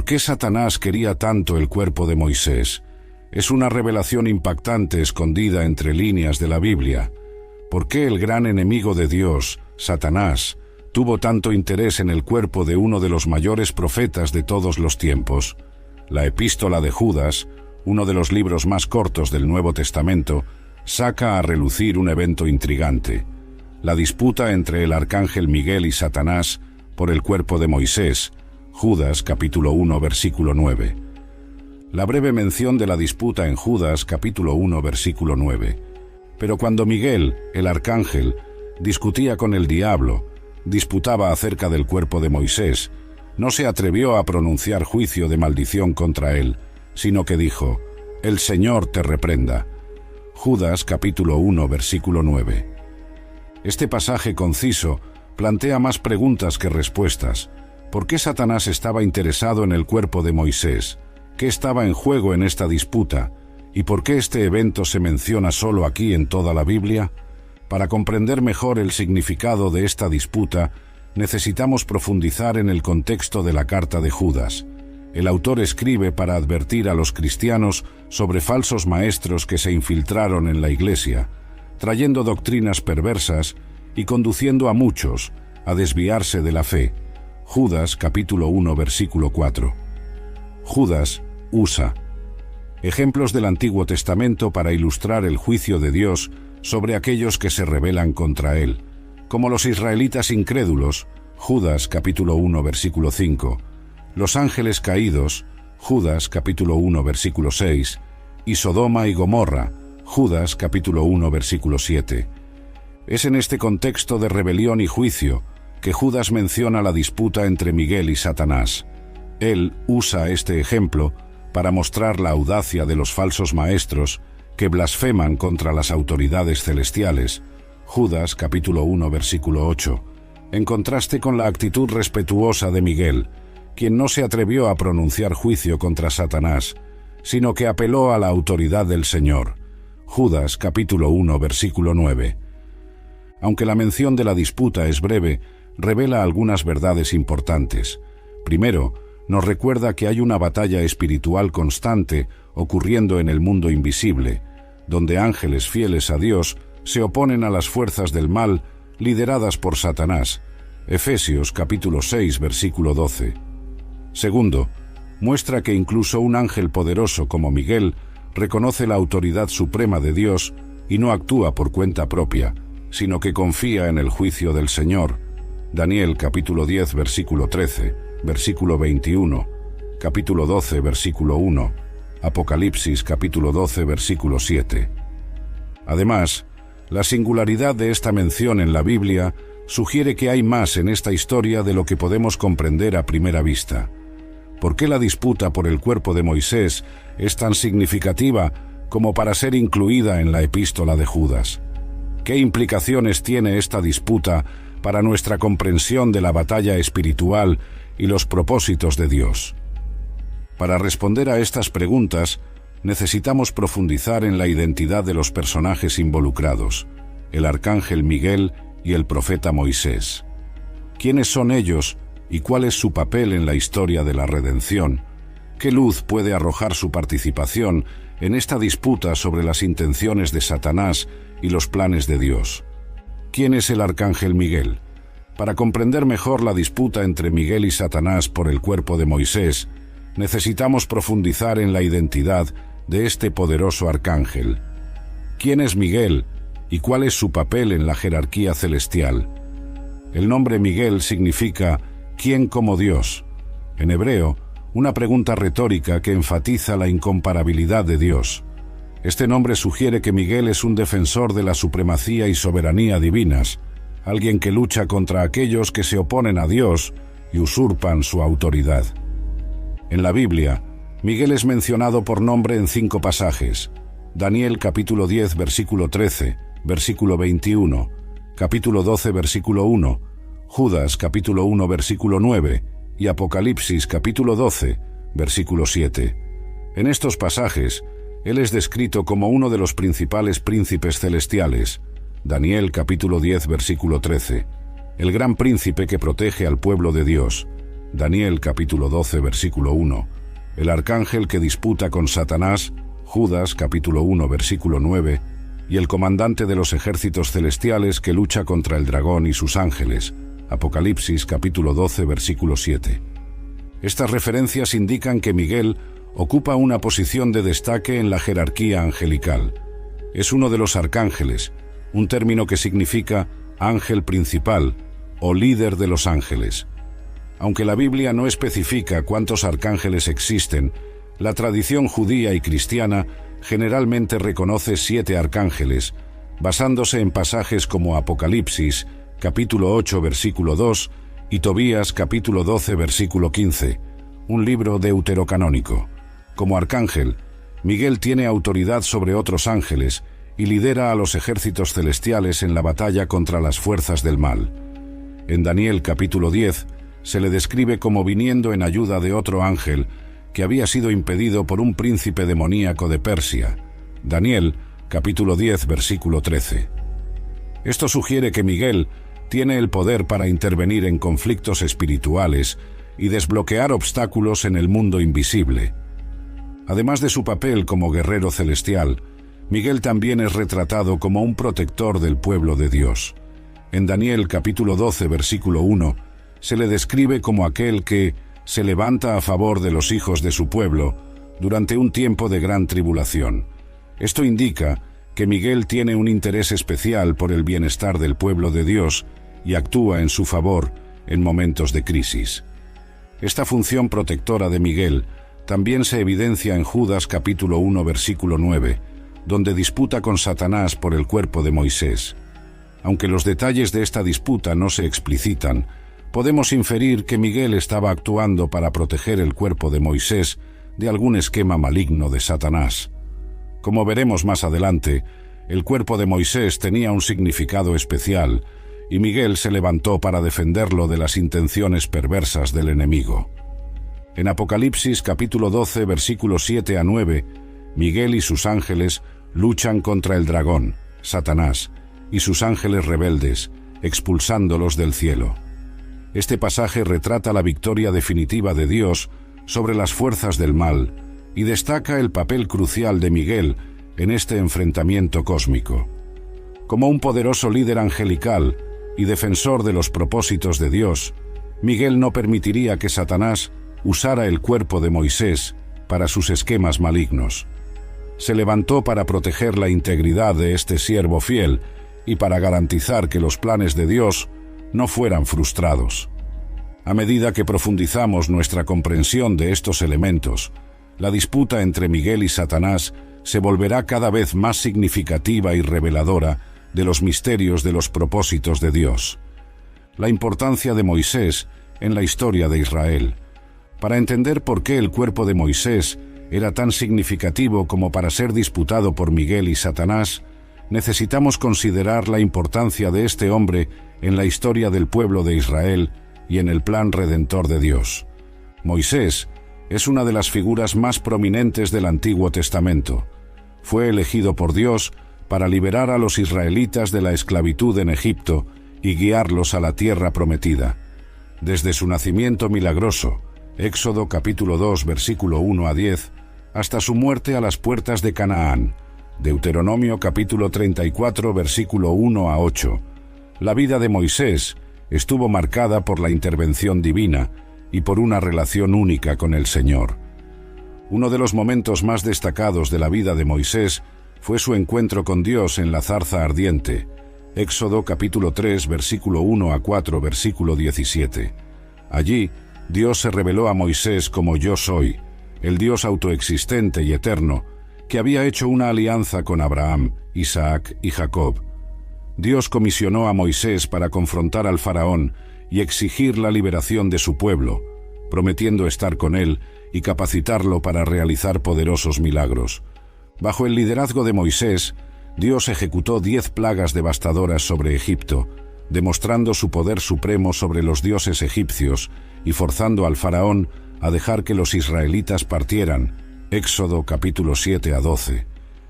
¿Por qué Satanás quería tanto el cuerpo de Moisés? Es una revelación impactante escondida entre líneas de la Biblia. ¿Por qué el gran enemigo de Dios, Satanás, tuvo tanto interés en el cuerpo de uno de los mayores profetas de todos los tiempos? La Epístola de Judas, uno de los libros más cortos del Nuevo Testamento, saca a relucir un evento intrigante: la disputa entre el arcángel Miguel y Satanás por el cuerpo de Moisés. Judas capítulo 1 versículo 9. La breve mención de la disputa en Judas capítulo 1 versículo 9. Pero cuando Miguel, el arcángel, discutía con el diablo, disputaba acerca del cuerpo de Moisés, no se atrevió a pronunciar juicio de maldición contra él, sino que dijo: «El Señor te reprenda». Judas capítulo 1 versículo 9. Este pasaje conciso plantea más preguntas que respuestas. ¿Por qué Satanás estaba interesado en el cuerpo de Moisés? ¿Qué estaba en juego en esta disputa? ¿Y por qué este evento se menciona solo aquí en toda la Biblia? Para comprender mejor el significado de esta disputa, necesitamos profundizar en el contexto de la carta de Judas. El autor escribe para advertir a los cristianos sobre falsos maestros que se infiltraron en la iglesia, trayendo doctrinas perversas y conduciendo a muchos a desviarse de la fe. Judas capítulo 1 versículo 4. Judas usa ejemplos del Antiguo Testamento para ilustrar el juicio de Dios sobre aquellos que se rebelan contra él, como los israelitas incrédulos. Judas capítulo 1 versículo 5, los ángeles caídos. Judas capítulo 1 versículo 6, y Sodoma y Gomorra. Judas capítulo 1 versículo 7. Es en este contexto de rebelión y juicio que Judas menciona la disputa entre Miguel y Satanás. Él usa este ejemplo para mostrar la audacia de los falsos maestros que blasfeman contra las autoridades celestiales. Judas capítulo 1 versículo 8, en contraste con la actitud respetuosa de Miguel, quien no se atrevió a pronunciar juicio contra Satanás, sino que apeló a la autoridad del Señor. Judas capítulo 1 versículo 9. Aunque la mención de la disputa es breve, revela algunas verdades importantes. Primero, nos recuerda que hay una batalla espiritual constante ocurriendo en el mundo invisible, donde ángeles fieles a Dios se oponen a las fuerzas del mal lideradas por Satanás. Efesios capítulo 6 versículo 12. Segundo, muestra que incluso un ángel poderoso como Miguel reconoce la autoridad suprema de Dios y no actúa por cuenta propia, sino que confía en el juicio del Señor. Daniel capítulo 10 versículo 13, versículo 21, capítulo 12 versículo 1, Apocalipsis capítulo 12 versículo 7. Además, la singularidad de esta mención en la Biblia sugiere que hay más en esta historia de lo que podemos comprender a primera vista. ¿Por qué la disputa por el cuerpo de Moisés es tan significativa como para ser incluida en la epístola de Judas? ¿Qué implicaciones tiene esta disputa para nuestra comprensión de la batalla espiritual y los propósitos de Dios? Para responder a estas preguntas, necesitamos profundizar en la identidad de los personajes involucrados, el arcángel Miguel y el profeta Moisés. ¿Quiénes son ellos y cuál es su papel en la historia de la redención? ¿Qué luz puede arrojar su participación en esta disputa sobre las intenciones de Satanás y los planes de Dios? ¿Quién es el arcángel Miguel? Para comprender mejor la disputa entre Miguel y Satanás por el cuerpo de Moisés, necesitamos profundizar en la identidad de este poderoso arcángel. ¿Quién es Miguel y cuál es su papel en la jerarquía celestial? El nombre Miguel significa «¿quién como Dios?». En hebreo, una pregunta retórica que enfatiza la incomparabilidad de Dios. Este nombre sugiere que Miguel es un defensor de la supremacía y soberanía divinas, alguien que lucha contra aquellos que se oponen a Dios y usurpan su autoridad. En la Biblia, Miguel es mencionado por nombre en 5 pasajes: Daniel capítulo 10 versículo 13, versículo 21, capítulo 12 versículo 1, Judas capítulo 1 versículo 9 y Apocalipsis capítulo 12, versículo 7. En estos pasajes, él es descrito como uno de los principales príncipes celestiales. Daniel capítulo 10 versículo 13, el gran príncipe que protege al pueblo de Dios. Daniel capítulo 12 versículo 1, el arcángel que disputa con Satanás, Judas capítulo 1 versículo 9, y el comandante de los ejércitos celestiales que lucha contra el dragón y sus ángeles, Apocalipsis capítulo 12 versículo 7. Estas referencias indican que Miguel ocupa una posición de destaque en la jerarquía angelical. Es uno de los arcángeles, un término que significa ángel principal o líder de los ángeles. Aunque la Biblia no especifica cuántos arcángeles existen, la tradición judía y cristiana generalmente reconoce 7 arcángeles, basándose en pasajes como Apocalipsis, capítulo 8, versículo 2, y Tobías, capítulo 12, versículo 15, un libro deuterocanónico. Como arcángel, Miguel tiene autoridad sobre otros ángeles y lidera a los ejércitos celestiales en la batalla contra las fuerzas del mal. En Daniel, capítulo 10, se le describe como viniendo en ayuda de otro ángel que había sido impedido por un príncipe demoníaco de Persia. Daniel, capítulo 10, versículo 13. Esto sugiere que Miguel tiene el poder para intervenir en conflictos espirituales y desbloquear obstáculos en el mundo invisible. Además de su papel como guerrero celestial, Miguel también es retratado como un protector del pueblo de Dios. En Daniel, capítulo 12, versículo 1, se le describe como aquel que se levanta a favor de los hijos de su pueblo durante un tiempo de gran tribulación. Esto indica que Miguel tiene un interés especial por el bienestar del pueblo de Dios y actúa en su favor en momentos de crisis. Esta función protectora de Miguel también se evidencia en Judas capítulo 1 versículo 9, donde disputa con Satanás por el cuerpo de Moisés. Aunque los detalles de esta disputa no se explicitan, podemos inferir que Miguel estaba actuando para proteger el cuerpo de Moisés de algún esquema maligno de Satanás. Como veremos más adelante, el cuerpo de Moisés tenía un significado especial, y Miguel se levantó para defenderlo de las intenciones perversas del enemigo. En Apocalipsis capítulo 12, versículos 7 a 9, Miguel y sus ángeles luchan contra el dragón, Satanás, y sus ángeles rebeldes, expulsándolos del cielo. Este pasaje retrata la victoria definitiva de Dios sobre las fuerzas del mal y destaca el papel crucial de Miguel en este enfrentamiento cósmico. Como un poderoso líder angelical y defensor de los propósitos de Dios, Miguel no permitiría que Satanás usara el cuerpo de Moisés para sus esquemas malignos. Se levantó para proteger la integridad de este siervo fiel y para garantizar que los planes de Dios no fueran frustrados. A medida que profundizamos nuestra comprensión de estos elementos, la disputa entre Miguel y Satanás se volverá cada vez más significativa y reveladora de los misterios de los propósitos de Dios. La importancia de Moisés en la historia de Israel. Para entender por qué el cuerpo de Moisés era tan significativo como para ser disputado por Miguel y Satanás, necesitamos considerar la importancia de este hombre en la historia del pueblo de Israel y en el plan redentor de Dios. Moisés es una de las figuras más prominentes del Antiguo Testamento. Fue elegido por Dios para liberar a los israelitas de la esclavitud en Egipto y guiarlos a la tierra prometida. Desde su nacimiento milagroso, Éxodo capítulo 2 versículo 1 a 10, hasta su muerte a las puertas de Canaán, Deuteronomio capítulo 34 versículo 1 a 8, la vida de Moisés estuvo marcada por la intervención divina y por una relación única con el Señor. Uno de los momentos más destacados de la vida de Moisés fue su encuentro con Dios en la zarza ardiente, Éxodo capítulo 3 versículo 1 a 4 versículo 17. Allí, Dios se reveló a Moisés como Yo Soy, el Dios autoexistente y eterno, que había hecho una alianza con Abraham, Isaac y Jacob. Dios comisionó a Moisés para confrontar al faraón y exigir la liberación de su pueblo, prometiendo estar con él y capacitarlo para realizar poderosos milagros. Bajo el liderazgo de Moisés, Dios ejecutó 10 plagas devastadoras sobre Egipto, demostrando su poder supremo sobre los dioses egipcios y forzando al faraón a dejar que los israelitas partieran. Éxodo capítulo 7 a 12.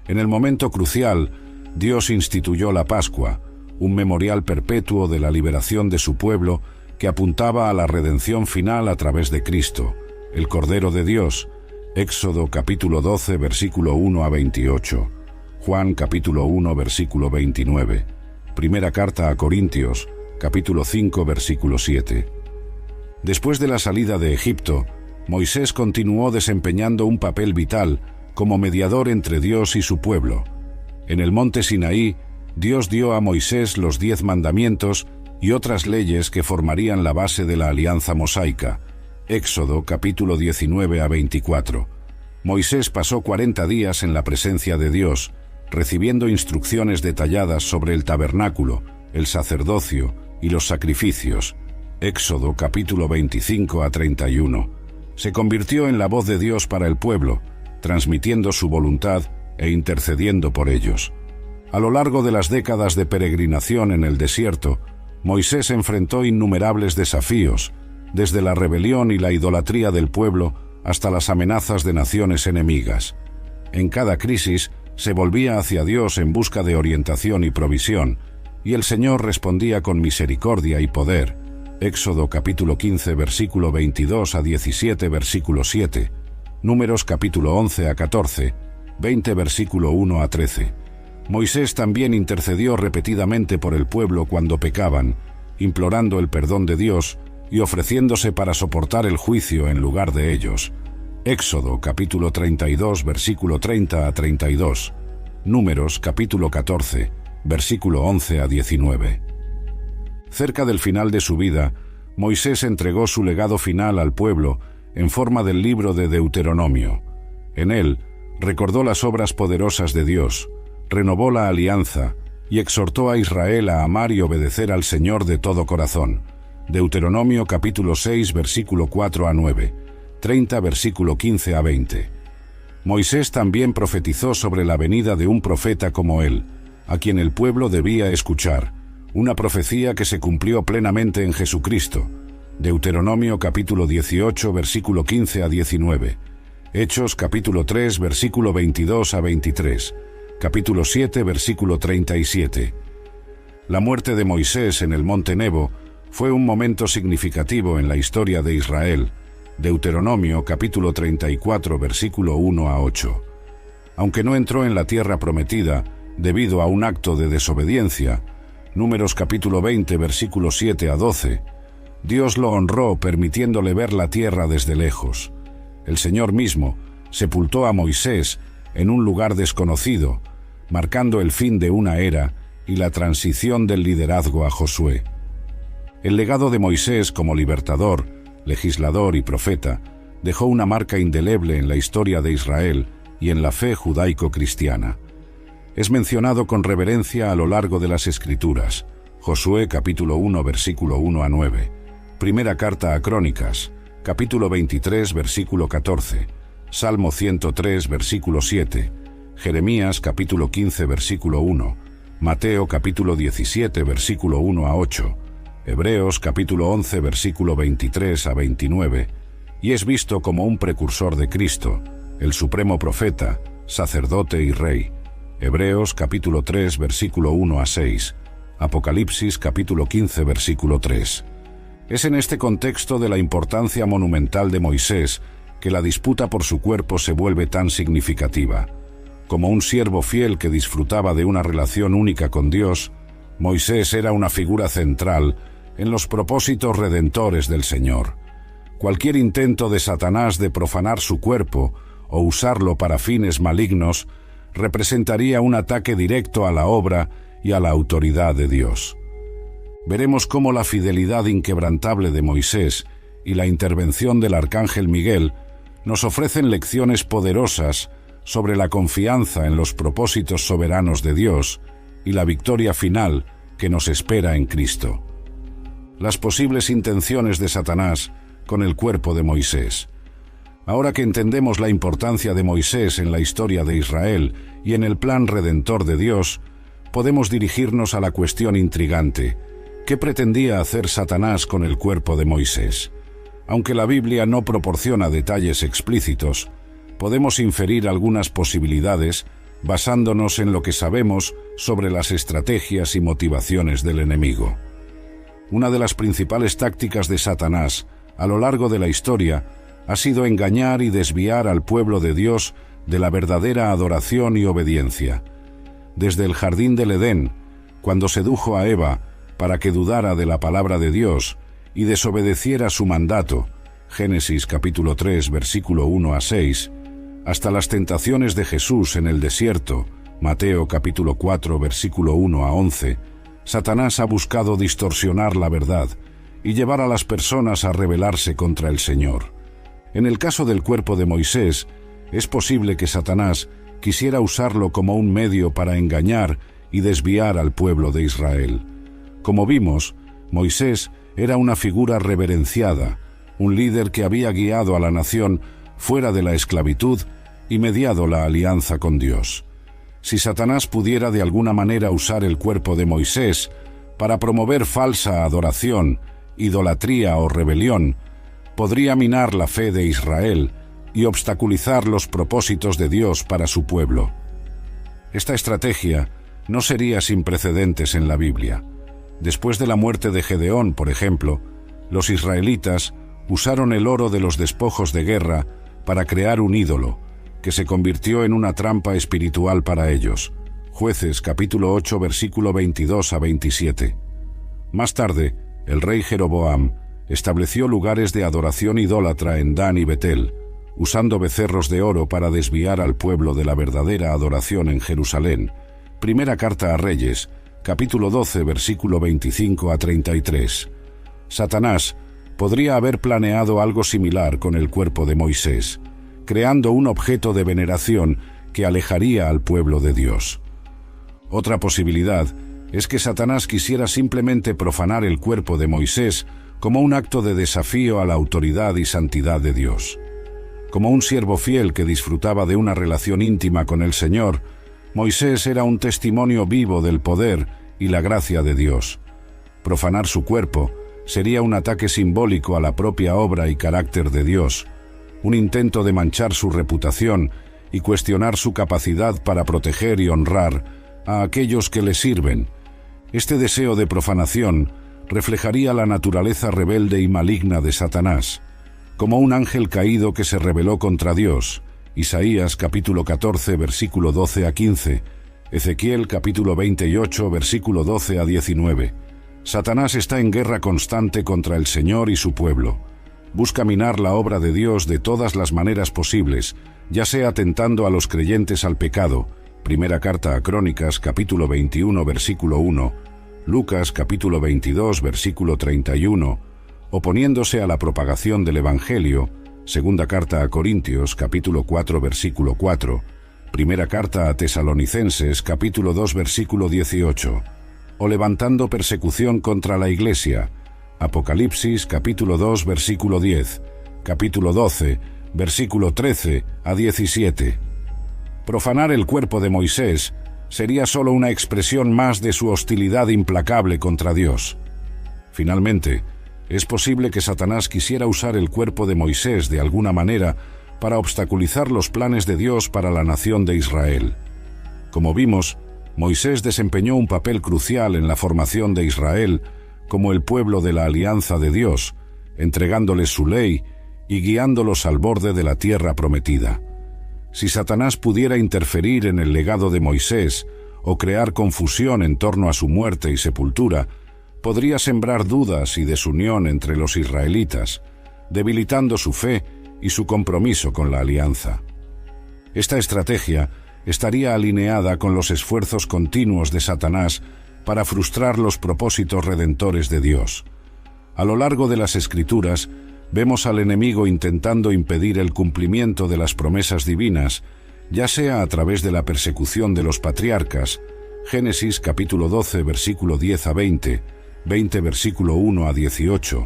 En el momento crucial, Dios instituyó la Pascua, un memorial perpetuo de la liberación de su pueblo que apuntaba a la redención final a través de Cristo, el Cordero de Dios. Éxodo capítulo 12, versículo 1 a 28. Juan capítulo 1, versículo 29. Primera carta a Corintios, capítulo 5, versículo 7. Después de la salida de Egipto, Moisés continuó desempeñando un papel vital como mediador entre Dios y su pueblo. En el monte Sinaí, Dios dio a Moisés los 10 mandamientos y otras leyes que formarían la base de la alianza mosaica. Éxodo capítulo 19 a 24. Moisés pasó 40 días en la presencia de Dios, recibiendo instrucciones detalladas sobre el tabernáculo, el sacerdocio y los sacrificios. Éxodo capítulo 25 a 31. Se convirtió en la voz de Dios para el pueblo, transmitiendo su voluntad e intercediendo por ellos. A lo largo de las décadas de peregrinación en el desierto, Moisés enfrentó innumerables desafíos, desde la rebelión y la idolatría del pueblo hasta las amenazas de naciones enemigas. En cada crisis, se volvía hacia Dios en busca de orientación y provisión, y el Señor respondía con misericordia y poder. Éxodo capítulo 15, versículo 22 a 17, versículo 7. Números capítulo 11 a 14, 20, versículo 1 a 13. Moisés también intercedió repetidamente por el pueblo cuando pecaban, implorando el perdón de Dios y ofreciéndose para soportar el juicio en lugar de ellos. Éxodo capítulo 32, versículo 30 a 32. Números capítulo 14, versículo 11 a 19. Cerca del final de su vida, Moisés entregó su legado final al pueblo en forma del libro de Deuteronomio. En él, recordó las obras poderosas de Dios, renovó la alianza y exhortó a Israel a amar y obedecer al Señor de todo corazón. Deuteronomio capítulo 6, versículo 4 a 9. 30, versículo 15 a 20. Moisés también profetizó sobre la venida de un profeta como él, a quien el pueblo debía escuchar, una profecía que se cumplió plenamente en Jesucristo. Deuteronomio capítulo 18, versículo 15 a 19. Hechos capítulo 3, versículo 22 a 23. Capítulo 7, versículo 37. La muerte de Moisés en el monte Nebo fue un momento significativo en la historia de Israel. Deuteronomio capítulo 34, versículo 1 a 8. Aunque no entró en la tierra prometida debido a un acto de desobediencia, Números capítulo 20, versículo 7 a 12, Dios lo honró permitiéndole ver la tierra desde lejos. El Señor mismo sepultó a Moisés en un lugar desconocido, marcando el fin de una era y la transición del liderazgo a Josué. El legado de Moisés como libertador, legislador y profeta dejó una marca indeleble en la historia de Israel y en la fe judaico-cristiana. Es mencionado con reverencia a lo largo de las Escrituras. Josué capítulo 1, versículo 1 a 9. Primera carta a Crónicas, capítulo 23, versículo 14. Salmo 103, versículo 7. Jeremías capítulo 15, versículo 1. Mateo capítulo 17, versículo 1 a 8. Hebreos capítulo 11, versículo 23 a 29, y es visto como un precursor de Cristo, el supremo profeta, sacerdote y rey. Hebreos capítulo 3, versículo 1 a 6, Apocalipsis capítulo 15, versículo 3. Es en este contexto de la importancia monumental de Moisés que la disputa por su cuerpo se vuelve tan significativa. Como un siervo fiel que disfrutaba de una relación única con Dios, Moisés era una figura central en los propósitos redentores del Señor. Cualquier intento de Satanás de profanar su cuerpo o usarlo para fines malignos representaría un ataque directo a la obra y a la autoridad de Dios. Veremos cómo la fidelidad inquebrantable de Moisés y la intervención del arcángel Miguel nos ofrecen lecciones poderosas sobre la confianza en los propósitos soberanos de Dios y la victoria final que nos espera en Cristo. Las posibles intenciones de Satanás con el cuerpo de Moisés. Ahora que entendemos la importancia de Moisés en la historia de Israel y en el plan redentor de Dios, podemos dirigirnos a la cuestión intrigante: ¿qué pretendía hacer Satanás con el cuerpo de Moisés? Aunque la Biblia no proporciona detalles explícitos, podemos inferir algunas posibilidades basándonos en lo que sabemos sobre las estrategias y motivaciones del enemigo. Una de las principales tácticas de Satanás a lo largo de la historia ha sido engañar y desviar al pueblo de Dios de la verdadera adoración y obediencia. Desde el jardín del Edén, cuando sedujo a Eva para que dudara de la palabra de Dios y desobedeciera su mandato, Génesis capítulo 3, versículo 1 a 6, hasta las tentaciones de Jesús en el desierto, Mateo capítulo 4, versículo 1 a 11, Satanás ha buscado distorsionar la verdad y llevar a las personas a rebelarse contra el Señor. En el caso del cuerpo de Moisés, es posible que Satanás quisiera usarlo como un medio para engañar y desviar al pueblo de Israel. Como vimos, Moisés era una figura reverenciada, un líder que había guiado a la nación fuera de la esclavitud y mediado la alianza con Dios. Si Satanás pudiera de alguna manera usar el cuerpo de Moisés para promover falsa adoración, idolatría o rebelión, podría minar la fe de Israel y obstaculizar los propósitos de Dios para su pueblo. Esta estrategia no sería sin precedentes en la Biblia. Después de la muerte de Gedeón, por ejemplo, los israelitas usaron el oro de los despojos de guerra para crear un ídolo, que se convirtió en una trampa espiritual para ellos. Jueces capítulo 8, versículo 22 a 27. Más tarde, el rey Jeroboam estableció lugares de adoración idólatra en Dan y Betel, usando becerros de oro para desviar al pueblo de la verdadera adoración en Jerusalén. Primera carta a Reyes, capítulo 12, versículo 25 a 33. Satanás podría haber planeado algo similar con el cuerpo de Moisés, creando un objeto de veneración que alejaría al pueblo de Dios. Otra posibilidad es que Satanás quisiera simplemente profanar el cuerpo de Moisés como un acto de desafío a la autoridad y santidad de Dios. Como un siervo fiel que disfrutaba de una relación íntima con el Señor, Moisés era un testimonio vivo del poder y la gracia de Dios. Profanar su cuerpo sería un ataque simbólico a la propia obra y carácter de Dios, un intento de manchar su reputación y cuestionar su capacidad para proteger y honrar a aquellos que le sirven. Este deseo de profanación reflejaría la naturaleza rebelde y maligna de Satanás, como un ángel caído que se rebeló contra Dios. Isaías capítulo 14, versículo 12 a 15, Ezequiel capítulo 28, versículo 12 a 19. Satanás está en guerra constante contra el Señor y su pueblo. Busca minar la obra de Dios de todas las maneras posibles, ya sea tentando a los creyentes al pecado. Primera carta a Crónicas, capítulo 21, versículo 1, Lucas, capítulo 22, versículo 31, oponiéndose a la propagación del Evangelio. Segunda carta a Corintios, capítulo 4, versículo 4, Primera carta a Tesalonicenses, capítulo 2, versículo 18, o levantando persecución contra la Iglesia. Apocalipsis, capítulo 2, versículo 10, capítulo 12, versículo 13 a 17. Profanar el cuerpo de Moisés sería solo una expresión más de su hostilidad implacable contra Dios. Finalmente, es posible que Satanás quisiera usar el cuerpo de Moisés de alguna manera para obstaculizar los planes de Dios para la nación de Israel. Como vimos, Moisés desempeñó un papel crucial en la formación de Israel como el pueblo de la alianza de Dios, entregándoles su ley y guiándolos al borde de la tierra prometida. Si Satanás pudiera interferir en el legado de Moisés o crear confusión en torno a su muerte y sepultura, podría sembrar dudas y desunión entre los israelitas, debilitando su fe y su compromiso con la alianza. Esta estrategia estaría alineada con los esfuerzos continuos de Satanás para frustrar los propósitos redentores de Dios. A lo largo de las Escrituras, vemos al enemigo intentando impedir el cumplimiento de las promesas divinas, ya sea a través de la persecución de los patriarcas, Génesis capítulo 12, versículo 10 a 20, 20 versículo 1 a 18,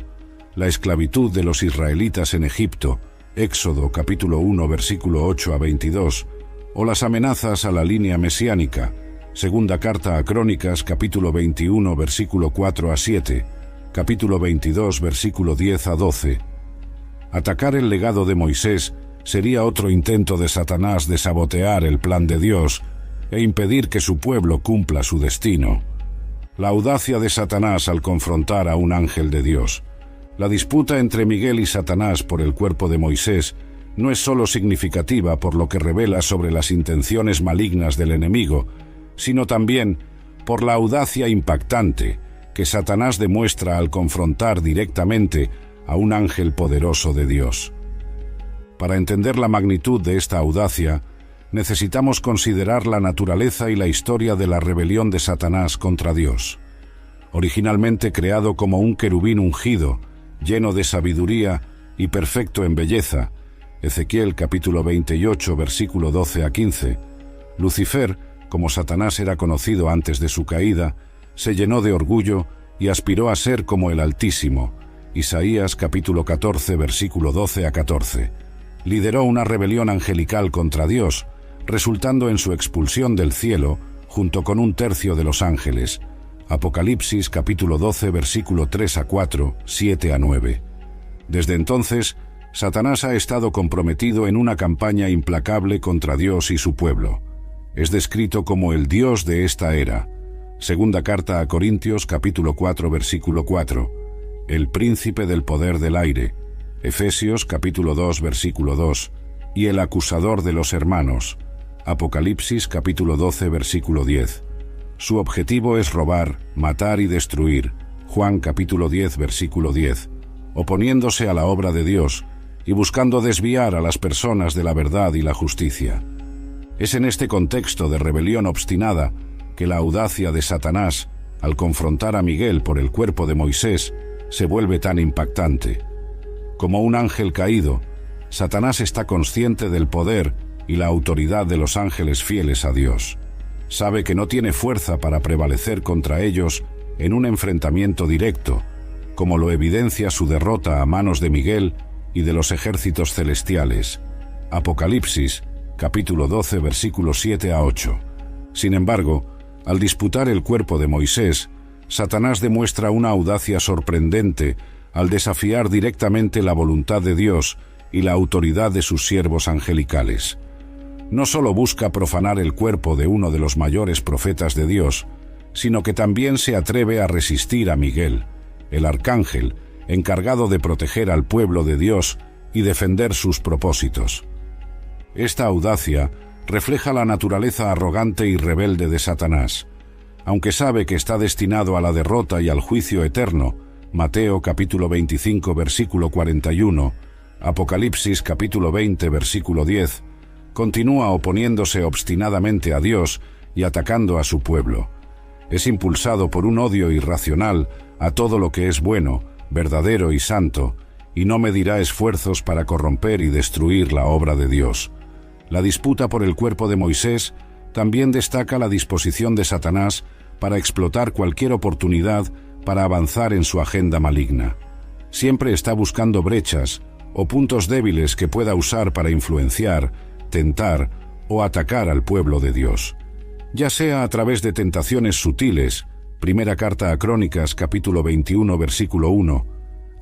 la esclavitud de los israelitas en Egipto, Éxodo capítulo 1, versículo 8 a 22, o las amenazas a la línea mesiánica, Segunda carta a Crónicas capítulo 21, versículo 4 a 7, capítulo 22, versículo 10 a 12. Atacar el legado de Moisés sería otro intento de Satanás de sabotear el plan de Dios e impedir que su pueblo cumpla su destino. La audacia de Satanás al confrontar a un ángel de Dios. La disputa entre Miguel y Satanás por el cuerpo de Moisés no es solo significativa por lo que revela sobre las intenciones malignas del enemigo, sino también por la audacia impactante que Satanás demuestra al confrontar directamente a un ángel poderoso de Dios. Para entender la magnitud de esta audacia, necesitamos considerar la naturaleza y la historia de la rebelión de Satanás contra Dios. Originalmente creado como un querubín ungido, lleno de sabiduría y perfecto en belleza, Ezequiel capítulo 28, versículo 12 a 15, Lucifer, como Satanás era conocido antes de su caída, se llenó de orgullo y aspiró a ser como el Altísimo, Isaías capítulo 14, versículo 12 a 14. Lideró una rebelión angelical contra Dios, resultando en su expulsión del cielo junto con un tercio de los ángeles. Apocalipsis capítulo 12, versículo 3 a 4, 7 a 9. Desde entonces, Satanás ha estado comprometido en una campaña implacable contra Dios y su pueblo. Es descrito como el Dios de esta era. Segunda carta a Corintios capítulo 4, versículo 4. El príncipe del poder del aire. Efesios capítulo 2, versículo 2. Y el acusador de los hermanos. Apocalipsis capítulo 12, versículo 10. Su objetivo es robar, matar y destruir. Juan capítulo 10, versículo 10. Oponiéndose a la obra de Dios y buscando desviar a las personas de la verdad y la justicia. Es en este contexto de rebelión obstinada que la audacia de Satanás, al confrontar a Miguel por el cuerpo de Moisés, se vuelve tan impactante. Como un ángel caído, Satanás está consciente del poder y la autoridad de los ángeles fieles a Dios. Sabe que no tiene fuerza para prevalecer contra ellos en un enfrentamiento directo, como lo evidencia su derrota a manos de Miguel y de los ejércitos celestiales. Apocalipsis, capítulo 12, versículos 7 a 8. Sin embargo, al disputar el cuerpo de Moisés, Satanás demuestra una audacia sorprendente al desafiar directamente la voluntad de Dios y la autoridad de sus siervos angelicales. No solo busca profanar el cuerpo de uno de los mayores profetas de Dios, sino que también se atreve a resistir a Miguel, el arcángel encargado de proteger al pueblo de Dios y defender sus propósitos. Esta audacia refleja la naturaleza arrogante y rebelde de Satanás. Aunque sabe que está destinado a la derrota y al juicio eterno, Mateo capítulo 25, versículo 41, Apocalipsis capítulo 20, versículo 10, continúa oponiéndose obstinadamente a Dios y atacando a su pueblo. Es impulsado por un odio irracional a todo lo que es bueno, verdadero y santo, y no medirá esfuerzos para corromper y destruir la obra de Dios. La disputa por el cuerpo de Moisés también destaca la disposición de Satanás para explotar cualquier oportunidad para avanzar en su agenda maligna. Siempre está buscando brechas o puntos débiles que pueda usar para influenciar, tentar o atacar al pueblo de Dios. Ya sea a través de tentaciones sutiles, primera carta a Crónicas capítulo 21 versículo 1,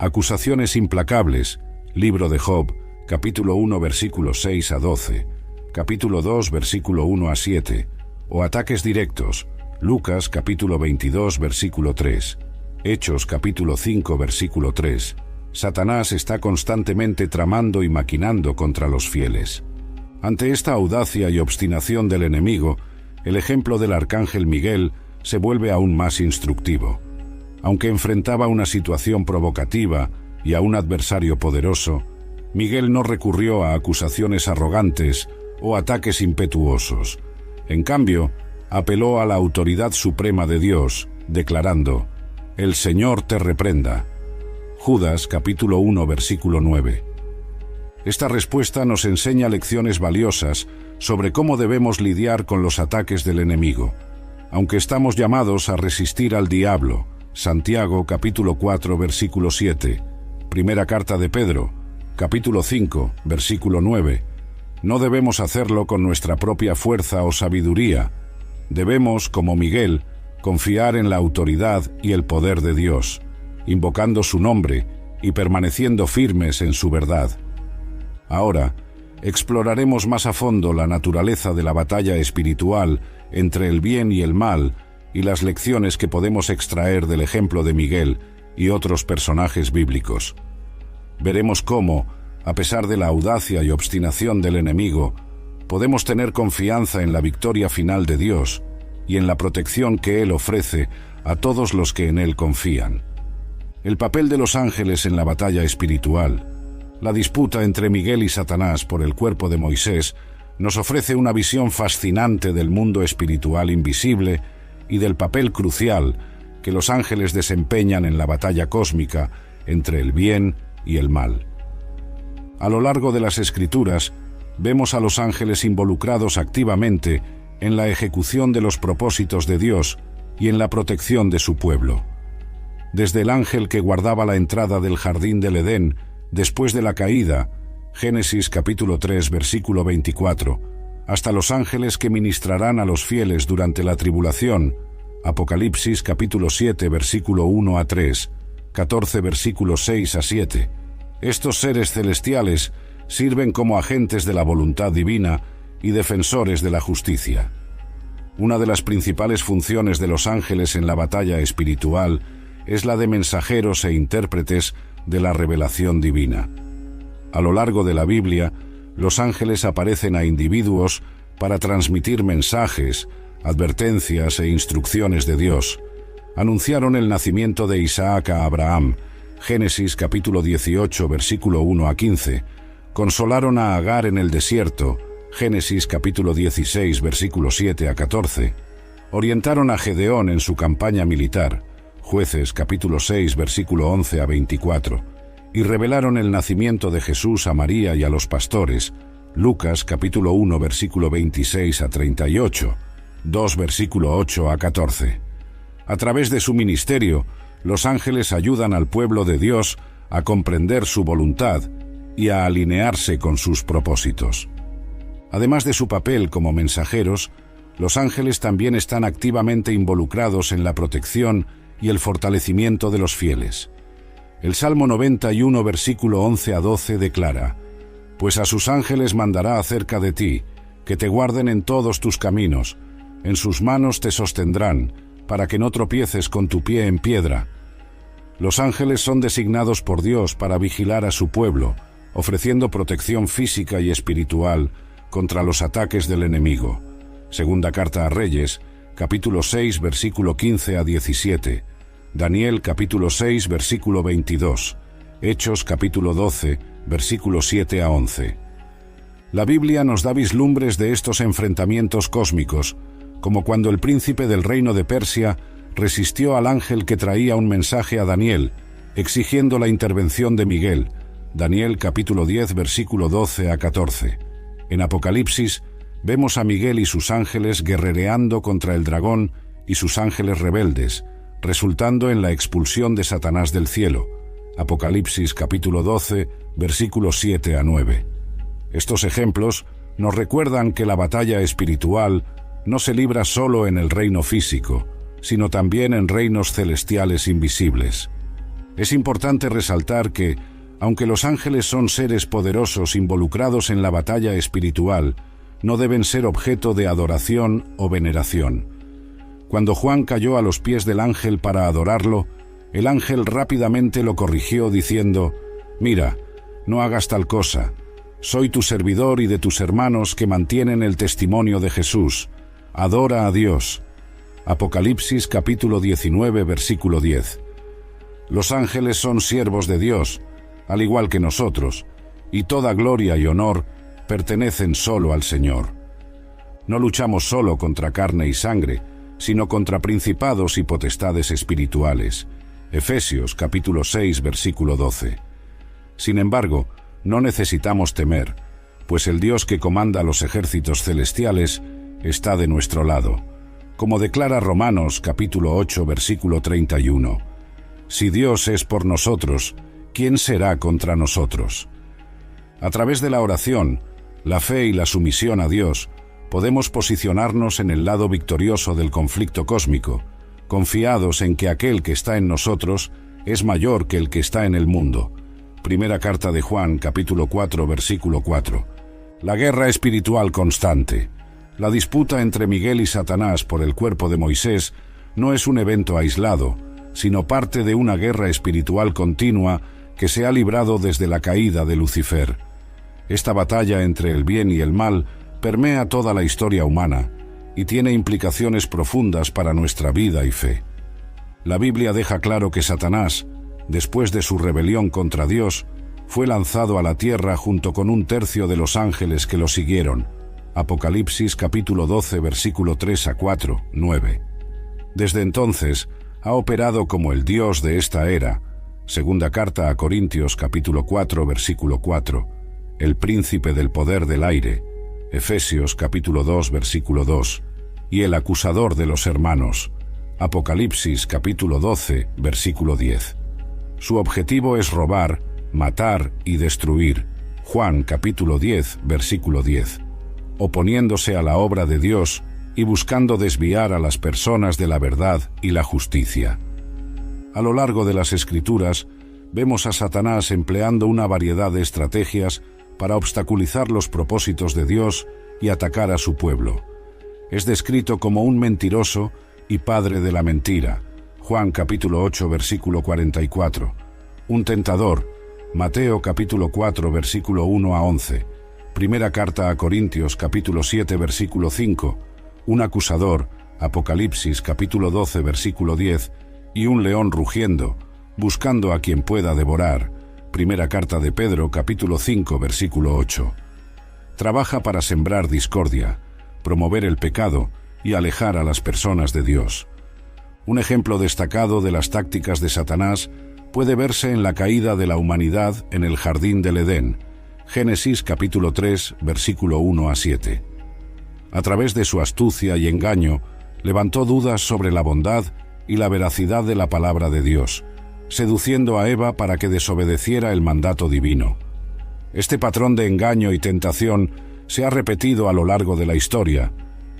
acusaciones implacables, libro de Job, capítulo 1 versículos 6 a 12, capítulo 2 versículo 1 a 7, o ataques directos, Lucas capítulo 22 versículo 3, Hechos capítulo 5 versículo 3. Satanás está constantemente tramando y maquinando contra los fieles. Ante esta audacia y obstinación del enemigo, el ejemplo del arcángel Miguel se vuelve aún más instructivo. Aunque enfrentaba una situación provocativa y a un adversario poderoso, Miguel no recurrió a acusaciones arrogantes o ataques impetuosos. En cambio, apeló a la autoridad suprema de Dios, declarando: «El Señor te reprenda». Judas capítulo 1 versículo 9. Esta respuesta nos enseña lecciones valiosas sobre cómo debemos lidiar con los ataques del enemigo. Aunque estamos llamados a resistir al diablo, Santiago capítulo 4 versículo 7, primera carta de Pedro, capítulo 5 versículo 9, no debemos hacerlo con nuestra propia fuerza o sabiduría. Debemos, como Miguel, confiar en la autoridad y el poder de Dios, invocando su nombre y permaneciendo firmes en su verdad. Ahora, exploraremos más a fondo la naturaleza de la batalla espiritual entre el bien y el mal y las lecciones que podemos extraer del ejemplo de Miguel y otros personajes bíblicos. Veremos cómo, a pesar de la audacia y obstinación del enemigo, podemos tener confianza en la victoria final de Dios y en la protección que Él ofrece a todos los que en Él confían. El papel de los ángeles en la batalla espiritual, la disputa entre Miguel y Satanás por el cuerpo de Moisés, nos ofrece una visión fascinante del mundo espiritual invisible y del papel crucial que los ángeles desempeñan en la batalla cósmica entre el bien y el mal. A lo largo de las Escrituras, vemos a los ángeles involucrados activamente en la ejecución de los propósitos de Dios y en la protección de su pueblo. Desde el ángel que guardaba la entrada del jardín del Edén después de la caída, Génesis capítulo 3, versículo 24, hasta los ángeles que ministrarán a los fieles durante la tribulación, Apocalipsis capítulo 7, versículo 1 a 3, 14 versículos 6 a 7. Estos seres celestiales sirven como agentes de la voluntad divina y defensores de la justicia. Una de las principales funciones de los ángeles en la batalla espiritual es la de mensajeros e intérpretes de la revelación divina. A lo largo de la Biblia, los ángeles aparecen a individuos para transmitir mensajes, advertencias e instrucciones de Dios. Anunciaron el nacimiento de Isaac a Abraham, Génesis capítulo 18, versículo 1 a 15. Consolaron a Agar en el desierto, Génesis capítulo 16, versículo 7 a 14. Orientaron a Gedeón en su campaña militar, Jueces capítulo 6, versículo 11 a 24. Y revelaron el nacimiento de Jesús a María y a los pastores, Lucas capítulo 1, versículo 26 a 38, 2 versículo 8 a 14. A través de su ministerio, los ángeles ayudan al pueblo de Dios a comprender su voluntad y a alinearse con sus propósitos. Además de su papel como mensajeros, los ángeles también están activamente involucrados en la protección y el fortalecimiento de los fieles. El Salmo 91, versículo 11 a 12 declara: «Pues a sus ángeles mandará acerca de ti, que te guarden en todos tus caminos, en sus manos te sostendrán, para que no tropieces con tu pie en piedra». Los ángeles son designados por Dios para vigilar a su pueblo, ofreciendo protección física y espiritual contra los ataques del enemigo. Segunda carta a Reyes, capítulo 6, versículo 15 a 17. Daniel, capítulo 6, versículo 22. Hechos, capítulo 12, versículo 7 a 11. La Biblia nos da vislumbres de estos enfrentamientos cósmicos, como cuando el príncipe del reino de Persia resistió al ángel que traía un mensaje a Daniel, exigiendo la intervención de Miguel. Daniel, capítulo 10, versículo 12 a 14. En Apocalipsis, vemos a Miguel y sus ángeles guerrereando contra el dragón y sus ángeles rebeldes, resultando en la expulsión de Satanás del cielo. Apocalipsis capítulo 12, versículos 7 a 9. Estos ejemplos nos recuerdan que la batalla espiritual no se libra solo en el reino físico, sino también en reinos celestiales invisibles. Es importante resaltar que, aunque los ángeles son seres poderosos involucrados en la batalla espiritual, no deben ser objeto de adoración o veneración. Cuando Juan cayó a los pies del ángel para adorarlo, el ángel rápidamente lo corrigió diciendo: «Mira, no hagas tal cosa. Soy tu servidor y de tus hermanos que mantienen el testimonio de Jesús. Adora a Dios». Apocalipsis capítulo 19, versículo 10. Los ángeles son siervos de Dios, al igual que nosotros, y toda gloria y honor pertenecen solo al Señor. No luchamos solo contra carne y sangre, sino contra principados y potestades espirituales. Efesios capítulo 6, versículo 12. Sin embargo, no necesitamos temer, pues el Dios que comanda los ejércitos celestiales está de nuestro lado. Como declara Romanos capítulo 8, versículo 31. Si Dios es por nosotros, ¿quién será contra nosotros? A través de la oración, la fe y la sumisión a Dios, podemos posicionarnos en el lado victorioso del conflicto cósmico, confiados en que aquel que está en nosotros es mayor que el que está en el mundo. Primera carta de Juan, capítulo 4, versículo 4. La guerra espiritual constante. La disputa entre Miguel y Satanás por el cuerpo de Moisés no es un evento aislado, sino parte de una guerra espiritual continua que se ha librado desde la caída de Lucifer. Esta batalla entre el bien y el mal permea toda la historia humana y tiene implicaciones profundas para nuestra vida y fe. La Biblia deja claro que Satanás, después de su rebelión contra Dios, fue lanzado a la tierra junto con un tercio de los ángeles que lo siguieron. Apocalipsis capítulo 12, versículo 3 a 4, 9. Desde entonces, ha operado como el Dios de esta era. Segunda carta a Corintios capítulo 4, versículo 4. El príncipe del poder del aire. Efesios capítulo 2, versículo 2. Y el acusador de los hermanos. Apocalipsis capítulo 12, versículo 10. Su objetivo es robar, matar y destruir. Juan capítulo 10, versículo 10. Oponiéndose a la obra de Dios y buscando desviar a las personas de la verdad y la justicia. A lo largo de las Escrituras, vemos a Satanás empleando una variedad de estrategias para obstaculizar los propósitos de Dios y atacar a su pueblo. Es descrito como un mentiroso y padre de la mentira. Juan capítulo 8, versículo 44. Un tentador. Mateo capítulo 4, versículo 1 a 11. Primera carta a Corintios capítulo 7, versículo 5. Un acusador. Apocalipsis capítulo 12, versículo 10. Y un león rugiendo, buscando a quien pueda devorar. Primera carta de Pedro capítulo 5, versículo 8. Trabaja para sembrar discordia, promover el pecado y alejar a las personas de Dios. Un ejemplo destacado de las tácticas de Satanás puede verse en la caída de la humanidad en el jardín del Edén, Génesis capítulo 3, versículo 1 a 7. A través de su astucia y engaño, levantó dudas sobre la bondad y la veracidad de la palabra de Dios, seduciendo a Eva para que desobedeciera el mandato divino. Este patrón de engaño y tentación se ha repetido a lo largo de la historia,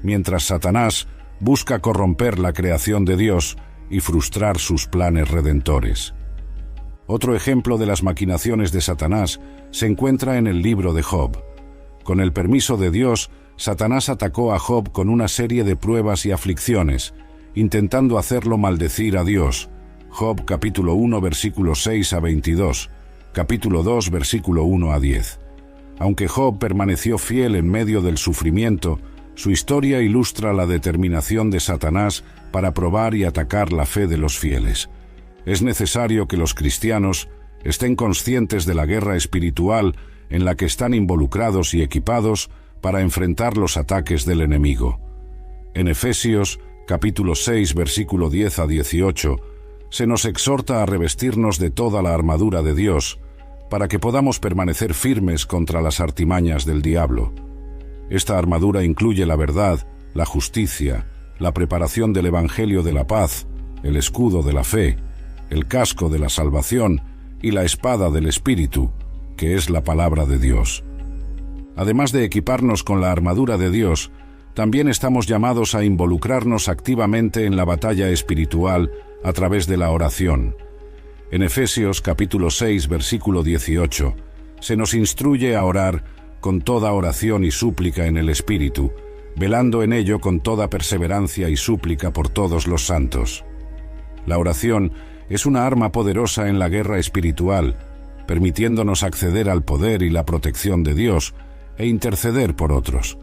mientras Satanás busca corromper la creación de Dios y frustrar sus planes redentores. Otro ejemplo de las maquinaciones de Satanás se encuentra en el libro de Job. Con el permiso de Dios, Satanás atacó a Job con una serie de pruebas y aflicciones, intentando hacerlo maldecir a Dios. Job capítulo 1, versículos 6 a 22, capítulo 2, versículo 1 a 10. Aunque Job permaneció fiel en medio del sufrimiento, su historia ilustra la determinación de Satanás para probar y atacar la fe de los fieles. Es necesario que los cristianos estén conscientes de la guerra espiritual en la que están involucrados y equipados para enfrentar los ataques del enemigo. En Efesios, capítulo 6, versículo 10 a 18, se nos exhorta a revestirnos de toda la armadura de Dios, para que podamos permanecer firmes contra las artimañas del diablo. Esta armadura incluye la verdad, la justicia, la preparación del Evangelio de la paz, el escudo de la fe, el casco de la salvación y la espada del Espíritu, que es la palabra de Dios. Además de equiparnos con la armadura de Dios, también estamos llamados a involucrarnos activamente en la batalla espiritual a través de la oración. En Efesios capítulo 6, versículo 18, se nos instruye a orar con toda oración y súplica en el Espíritu, velando en ello con toda perseverancia y súplica por todos los santos. La oración es una arma poderosa en la guerra espiritual, permitiéndonos acceder al poder y la protección de Dios e interceder por otros.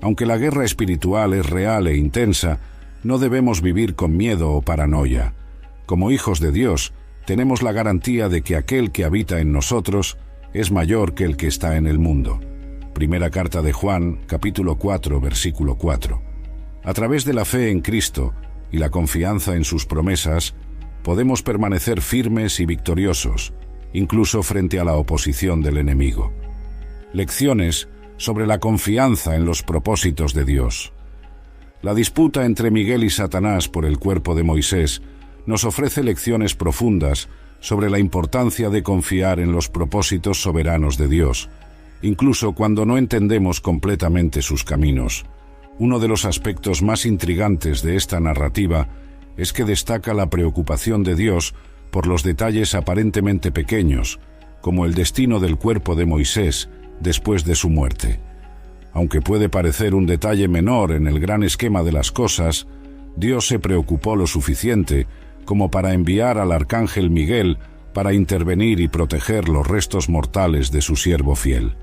Aunque la guerra espiritual es real e intensa, no debemos vivir con miedo o paranoia. Como hijos de Dios, tenemos la garantía de que aquel que habita en nosotros es mayor que el que está en el mundo. Primera carta de Juan, capítulo 4, versículo 4. A través de la fe en Cristo y la confianza en sus promesas, podemos permanecer firmes y victoriosos, incluso frente a la oposición del enemigo. Lecciones sobre la confianza en los propósitos de Dios. La disputa entre Miguel y Satanás por el cuerpo de Moisés nos ofrece lecciones profundas sobre la importancia de confiar en los propósitos soberanos de Dios, incluso cuando no entendemos completamente sus caminos. Uno de los aspectos más intrigantes de esta narrativa es que destaca la preocupación de Dios por los detalles aparentemente pequeños, como el destino del cuerpo de Moisés después de su muerte. Aunque puede parecer un detalle menor en el gran esquema de las cosas, Dios se preocupó lo suficiente como para enviar al arcángel Miguel para intervenir y proteger los restos mortales de su siervo fiel.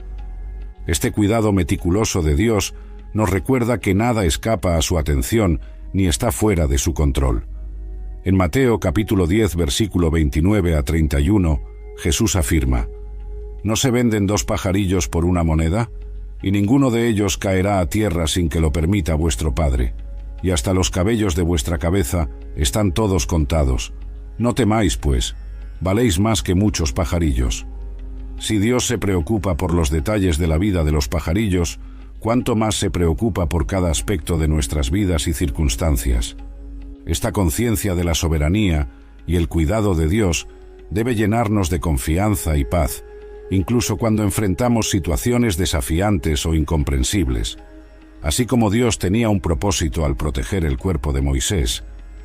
Este cuidado meticuloso de Dios nos recuerda que nada escapa a su atención ni está fuera de su control. En Mateo capítulo 10, versículo 29 a 31, Jesús afirma: ¿No se venden 2 pajarillos por una moneda? Y ninguno de ellos caerá a tierra sin que lo permita vuestro Padre. Y hasta los cabellos de vuestra cabeza están todos contados. No temáis, pues, valéis más que muchos pajarillos. Si Dios se preocupa por los detalles de la vida de los pajarillos, ¿cuánto más se preocupa por cada aspecto de nuestras vidas y circunstancias? Esta conciencia de la soberanía y el cuidado de Dios debe llenarnos de confianza y paz, incluso cuando enfrentamos situaciones desafiantes o incomprensibles. Así como Dios tenía un propósito al proteger el cuerpo de Moisés,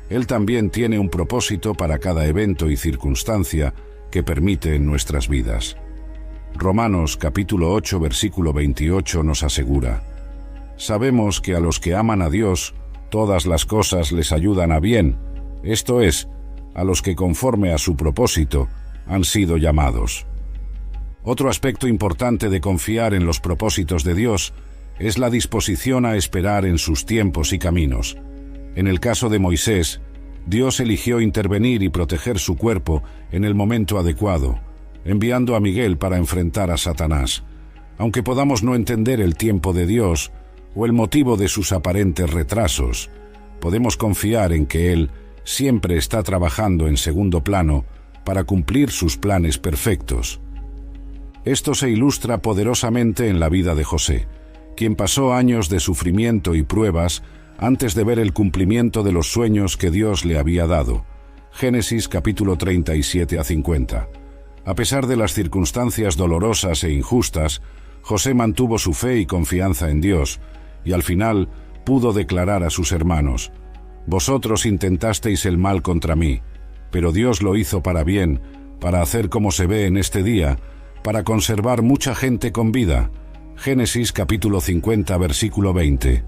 Él también tiene un propósito para cada evento y circunstancia que permite en nuestras vidas. Romanos capítulo 8, versículo 28 nos asegura: sabemos que a los que aman a Dios, todas las cosas les ayudan a bien, esto es, a los que conforme a su propósito han sido llamados. Otro aspecto importante de confiar en los propósitos de Dios es la disposición a esperar en sus tiempos y caminos. En el caso de Moisés, Dios eligió intervenir y proteger su cuerpo en el momento adecuado, enviando a Miguel para enfrentar a Satanás. Aunque podamos no entender el tiempo de Dios o el motivo de sus aparentes retrasos, podemos confiar en que Él siempre está trabajando en segundo plano para cumplir sus planes perfectos. Esto se ilustra poderosamente en la vida de José, quien pasó años de sufrimiento y pruebas antes de ver el cumplimiento de los sueños que Dios le había dado. Génesis capítulo 37 a 50. A pesar de las circunstancias dolorosas e injustas, José mantuvo su fe y confianza en Dios, y al final pudo declarar a sus hermanos: «Vosotros intentasteis el mal contra mí, pero Dios lo hizo para bien, para hacer como se ve en este día, para conservar mucha gente con vida». Génesis capítulo 50, versículo 20.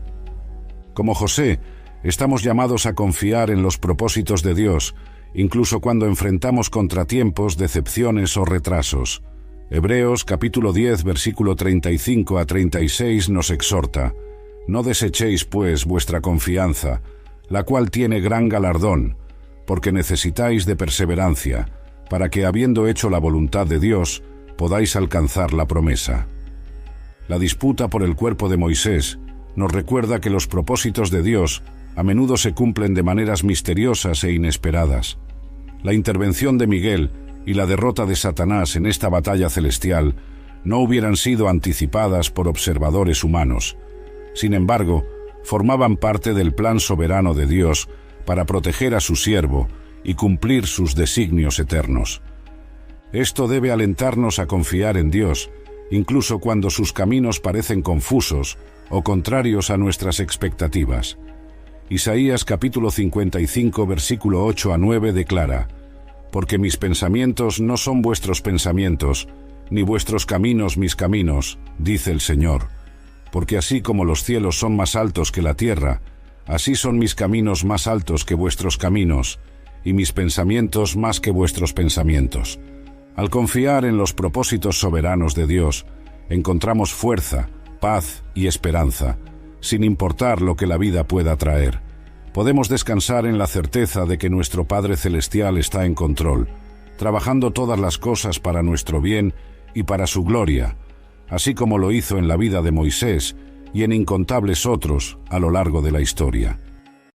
Como José, estamos llamados a confiar en los propósitos de Dios, incluso cuando enfrentamos contratiempos, decepciones o retrasos. Hebreos capítulo 10, versículo 35 a 36 nos exhorta: «No desechéis, pues, vuestra confianza, la cual tiene gran galardón, porque necesitáis de perseverancia, para que, habiendo hecho la voluntad de Dios, podáis alcanzar la promesa». La disputa por el cuerpo de Moisés nos recuerda que los propósitos de Dios a menudo se cumplen de maneras misteriosas e inesperadas. La intervención de Miguel y la derrota de Satanás en esta batalla celestial no hubieran sido anticipadas por observadores humanos. Sin embargo, formaban parte del plan soberano de Dios para proteger a su siervo y cumplir sus designios eternos. Esto debe alentarnos a confiar en Dios, incluso cuando sus caminos parecen confusos o contrarios a nuestras expectativas. Isaías capítulo 55, versículo 8 a 9 declara: «Porque mis pensamientos no son vuestros pensamientos, ni vuestros caminos mis caminos, dice el Señor. Porque así como los cielos son más altos que la tierra, así son mis caminos más altos que vuestros caminos, y mis pensamientos más que vuestros pensamientos». Al confiar en los propósitos soberanos de Dios, encontramos fuerza, paz y esperanza, sin importar lo que la vida pueda traer. Podemos descansar en la certeza de que nuestro Padre Celestial está en control, trabajando todas las cosas para nuestro bien y para su gloria, así como lo hizo en la vida de Moisés y en incontables otros a lo largo de la historia.